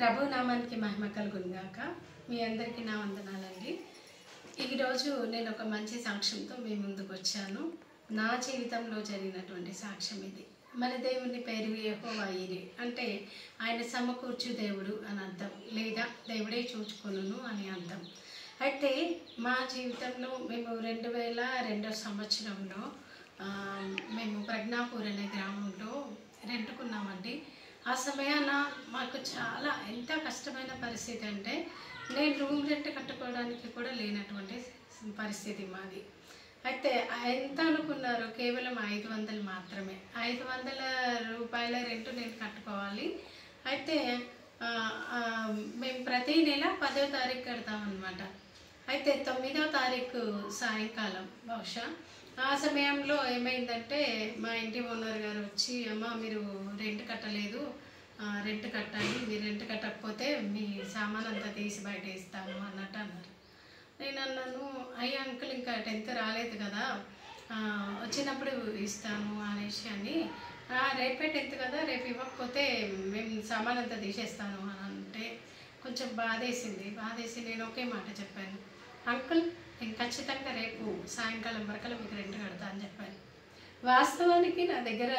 ప్రభు నామానికి మహిమ కలుగునుగాక. మీ అందరికీ నా వందనాలండి. ఈరోజు నేను ఒక మంచి సాక్ష్యంతో మీ ముందుకు వచ్చాను. నా జీవితంలో జరిగినటువంటి సాక్ష్యం ఇది. మన దేవుని పేరు యెహోవా ఈరే, అంటే ఆయన సమకూర్చు దేవుడు అని అర్థం, లేదా దేవుడే చూచుకొనును అని అర్థం. అయితే మా జీవితంలో మేము 2002 సంవత్సరంలో మేము ప్రజ్ఞాపూర్ అనే గ్రామంలో రెంటుకున్నామండి. ఆ సమయాన మాకు చాలా ఎంత కష్టమైన పరిస్థితి అంటే నేను రూమ్ రెంట్ కట్టుకోవడానికి కూడా లేనటువంటి పరిస్థితి మాది. అయితే ఎంత అనుకున్నారు, కేవలం 500 మాత్రమే. 500 రూపాయల రెంట్ నేను కట్టుకోవాలి. అయితే మేము ప్రతి నెల 10వ తారీఖు కడతామన్నమాట. అయితే 9వ తారీఖు సాయంకాలం బహుశా ఆ సమయంలో ఏమైందంటే మా ఇంటి ఓనర్ గారు వచ్చి, అమ్మ మీరు రెంట్ కట్టలేదు, రెంట్ కట్టాలి, మీరు రెంట్ కట్టకపోతే మీ సామాన్ అంతా తీసి బయట ఇస్తాను అన్నట్టు అన్నారు. నేను అన్నాను, అయ్యా అంకుల్ ఇంకా 10th రాలేదు కదా, వచ్చినప్పుడు ఇస్తాను అనేసి అని, రేపే 10th కదా, రేపు ఇవ్వకపోతే మేము సామాన్ అంతా తీసేస్తాను అని అంటే కొంచెం బాధేసి నేను ఒకే మాట చెప్పాను, అంకుల్ నేను ఖచ్చితంగా రేపు సాయంకాలం వరకు మీకు రెంట్ కడతా అని చెప్పాను. వాస్తవానికి నా దగ్గర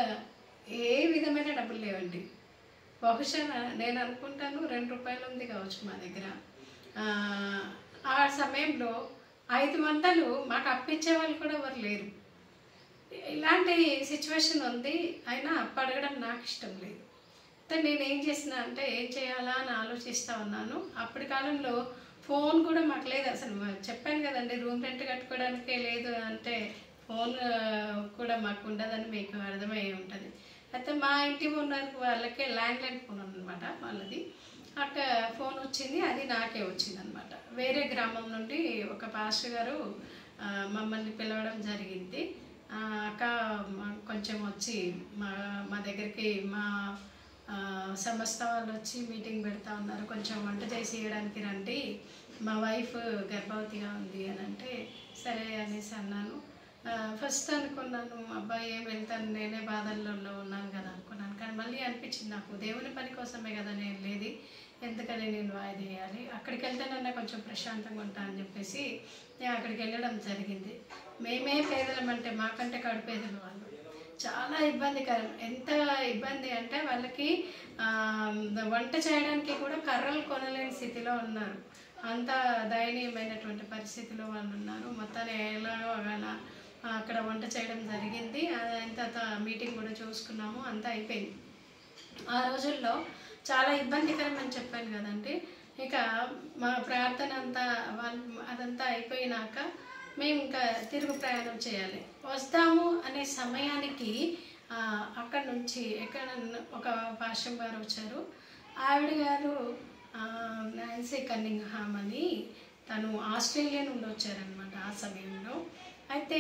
ఏ విధమైన డబ్బులు లేవండి. బహుశా నేను అనుకుంటాను 2 రూపాయలు ఉంది కావచ్చు మా దగ్గర. ఆ సమయంలో 500 మాకు అప్పించే వాళ్ళు కూడా ఎవరు లేరు. ఇలాంటి సిచ్యువేషన్ ఉంది. అయినా అప్పు అడగడం నాకు ఇష్టం లేదు. అయితే నేనేం చేసిన అంటే ఏం చేయాలా అని ఆలోచిస్తూ ఉన్నాను. అప్పటి కాలంలో ఫోన్ కూడా మాకు లేదు అసలు. చెప్పాను కదండి, రూమ్ రెంట్ కట్టుకోవడానికే లేదు అంటే ఫోన్ కూడా మాకు ఉండదని మీకు అర్థమయ్యే ఉంటుంది. అయితే మా ఇంటి ఓనర్ వాళ్ళకే ల్యాండ్లైన్ ఫోన్ అనమాట వాళ్ళది. అక్కడ ఫోన్ వచ్చింది, అది నాకే వచ్చింది అనమాట. వేరే గ్రామం నుండి ఒక పాస్టర్ గారు మమ్మల్ని పిలవడం జరిగింది. అక్క కొంచెం వచ్చి మా దగ్గరికి మా సంస్థ వాళ్ళు వచ్చి మీటింగ్ పెడతా ఉన్నారు, కొంచెం వంట చేసి ఇవ్వడానికి రండి, మా వైఫ్ గర్భవతిగా ఉంది అని అంటే సరే అనేసి అన్నాను. ఫస్ట్ అనుకున్నాను, అబ్బాయి ఏం వెళ్తాను, నేనే బాధల్లో ఉన్నాను కదా అనుకున్నాను. కానీ మళ్ళీ అనిపించింది నాకు, దేవుని పని కోసమే కదా నేను లేదు, ఎందుకని నేను వాయిదా వేయాలి, అక్కడికి వెళ్తేనన్నా కొంచెం ప్రశాంతంగా ఉంటా అని చెప్పేసి నేను అక్కడికి వెళ్ళడం జరిగింది. మేమే పేదలం అంటే మాకంటే కడుపేదలు వాళ్ళు. చాలా ఇబ్బందికరం. ఎంత ఇబ్బంది అంటే వాళ్ళకి వంట చేయడానికి కూడా కర్రలు కొనలేని స్థితిలో ఉన్నారు. అంత దయనీయమైనటువంటి పరిస్థితిలో వాళ్ళు ఉన్నారు. మొత్తాన్ని ఎలాగో అలా అక్కడ వంట చేయడం జరిగింది. అంత మీటింగ్ కూడా చూసుకున్నాము, అంతా అయిపోయింది. ఆ రోజుల్లో చాలా ఇబ్బందికరం అని చెప్పాను కదండి. ఇక మా ప్రార్థన అంతా అదంతా అయిపోయినాక మేము ఇంకా తిరుగు ప్రయాణం చేయాలి. వస్తాము అనే సమయానికి అక్కడ నుంచి ఎక్కడ ఒక పాస్టర్ గారు వచ్చారు. ఆవిడ గారు నాన్సీ కన్నింగ్హామ్ అని, తను ఆస్ట్రేలియా నుండి వచ్చారనమాట ఆ సమయంలో. అయితే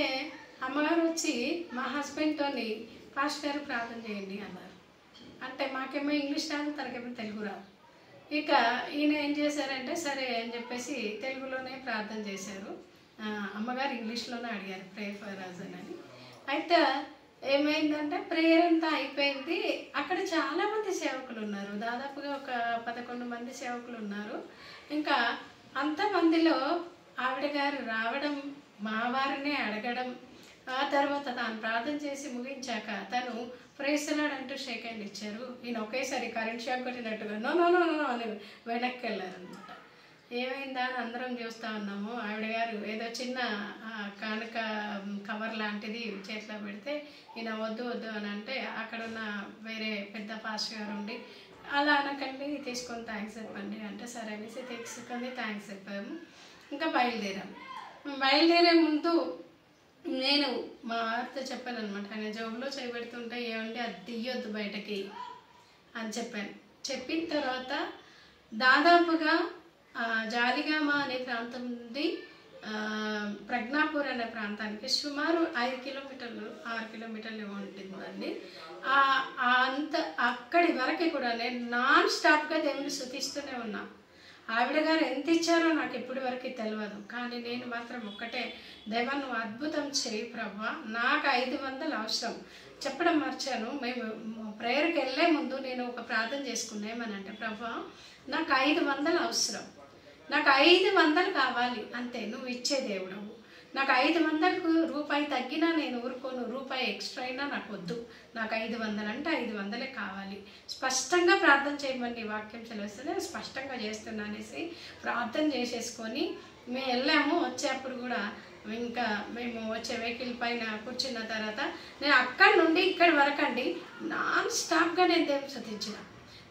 అమ్మగారు వచ్చి మా హస్బెండ్తోని పాస్టర్ గారు ప్రార్థన చేయండి అన్నారు. అంటే మాకేమో ఇంగ్లీష్ రాదు, తనకేమో తెలుగు రాదు. ఇక ఈయన ఏం చేశారంటే సరే అని చెప్పేసి తెలుగులోనే ప్రార్థన చేశారు. అమ్మగారు ఇంగ్లీష్లోనే అడిగారు, ప్రే ఫర్ అస్ అని. అయితే ఏమైందంటే ప్రేయర్ అంతా అయిపోయింది. అక్కడ చాలామంది సేవకులు ఉన్నారు, దాదాపుగా ఒక 11 మంది సేవకులు ఉన్నారు. ఇంకా అంతమందిలో ఆవిడ గారు రావడం, మా వారినే అడగడం, ఆ తర్వాత తాను ప్రార్థన చేసి ముగించాక తను ప్రైజ్ ది లార్డ్ అంటూ షేక్ హ్యాండ్ ఇచ్చారు. ఈయన ఒకేసారి కరెంట్ షాక్ కొట్టినట్టుగా నో నో నో నో అని వెనక్కి వెళ్ళారనమాట. ఏమైందా అని అందరం చూస్తూ ఉన్నాము. ఆవిడ గారు ఏదో చిన్న కానుక కవర్ లాంటిది చేతిలో పెడితే ఈయన వద్దు అని అంటే అక్కడున్న వేరే పెద్ద పాస్టర్ గారు ఉండి, అలా అనకండి, తీసుకొని థ్యాంక్స్ చెప్పండి అంటే సరే అనేసి తీసుకొని థ్యాంక్స్ చెప్పాము. ఇంకా బయలుదేరే ముందు నేను మా వారితో చెప్పాను అనమాట. ఆయన జోబులో చేయబెడుతుంటే ఏమంటే అది తీయొద్దు బయటకి అని చెప్పాను. చెప్పిన తర్వాత దాదాపుగా జాలిగామ అనే ప్రాంతం నుండి ప్రజ్ఞాపూర్ అనే ప్రాంతానికి సుమారు 5 కిలోమీటర్లు 6 కిలోమీటర్లు ఉంటుందండి. అంత అక్కడి వరకు కూడా నేను నాన్ స్టాప్గా దేవుని స్తుతిస్తూనే ఉన్నా. ఆవిడ గారు ఎంత ఇచ్చారో నాకు ఇప్పటి వరకు తెలియదు. కానీ నేను మాత్రం ఒక్కటే, దేవా నువ్వు అద్భుతం చేయి ప్రభా, నాకు 500 అవసరం. చెప్పడం మర్చాను. మేము ప్రేయర్కి వెళ్ళే ముందు నేను ఒక ప్రార్థన చేసుకున్నా. ఏమనంటే, ప్రభా నాకు 500 అవసరం, నాకు 500 కావాలి అంతే, నువ్వు ఇచ్చే దేవుడవు. నాకు 500కు రూపాయి తగ్గినా నేను ఊరుకోను, రూపాయి ఎక్స్ట్రా అయినా నాకు వద్దు, నాకు 500 అంటే 500 కావాలి. స్పష్టంగా ప్రార్థన చేయమని వాక్యం సెలవుస్తుంది, స్పష్టంగా చేస్తున్నా అనేసి ప్రార్థన చేసేసుకొని మేము వెళ్ళాము. వచ్చేప్పుడు కూడా ఇంకా మేము వచ్చే వెహికల్ పైన కూర్చున్న తర్వాత నేను అక్కడి నుండి ఇక్కడి వరకండి నాన్ స్టాప్గా నేను దేవుని స్తుతించిన.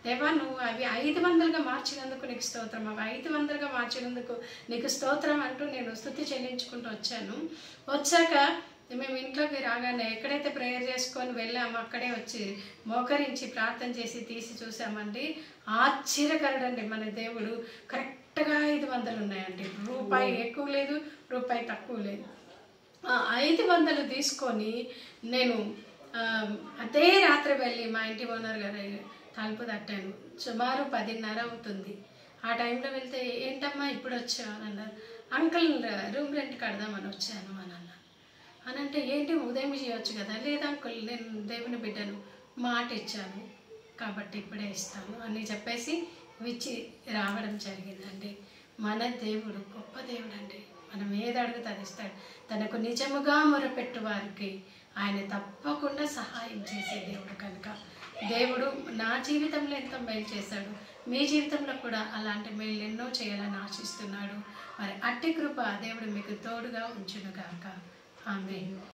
దేవా, నువ్వు అవి 500గా మార్చినందుకు నీకు స్తోత్రం, అవి 500గా మార్చినందుకు నీకు స్తోత్రం అంటూ నేను స్తుతి చెల్లించుకుంటూ వచ్చాను. వచ్చాక మేము ఇంట్లోకి రాగానే ఎక్కడైతే ప్రేయర్ చేసుకొని వెళ్ళామో అక్కడే వచ్చి మోకరించి ప్రార్థన చేసి తీసి చూసామండి. ఆశ్చర్యకరుడండి మన దేవుడు. కరెక్ట్గా 500 ఉన్నాయండి. రూపాయి ఎక్కువ లేదు, రూపాయి తక్కువ లేదు. 500 తీసుకొని నేను అదే రాత్రి వెళ్ళి మా ఇంటి ఓనర్ గారు తలుపు తట్టాను. సుమారు 10:30 అవుతుంది. ఆ టైంలో వెళ్తే, ఏంటమ్మా ఇప్పుడు వచ్చావు అని అన్నారు. అంకుల్ రూమ్ రెంట్ కడదామని వచ్చాను అని అన్నాను. అని అంటే, ఏంటి ఉదయం చేయొచ్చు కదా. లేదు అంకుల్, నేను దేవుని బిడ్డను, మాట ఇచ్చాను కాబట్టి ఇప్పుడే ఇస్తాను అని చెప్పేసి ఇచ్చి రావడం జరిగిందండి. మన దేవుడు గొప్ప దేవుడు అండి. మనం ఏది అడిగితే అది ఇస్తాడు. తనకు నిజముగా మొరపెట్టు వారికి ఆయన తప్పకుండా సహాయం చేసే దేవుడు కనుక దేవుడు నా జీవితంలో ఎంతో మేలు చేశాడు. మీ జీవితంలో కూడా అలాంటి మేలు ఎన్నో చేయాలని ఆశిస్తున్నాడు. మరి అట్టి కృప దేవుడు మీకు తోడుగా ఉంచునుగాక. ఆమేన్.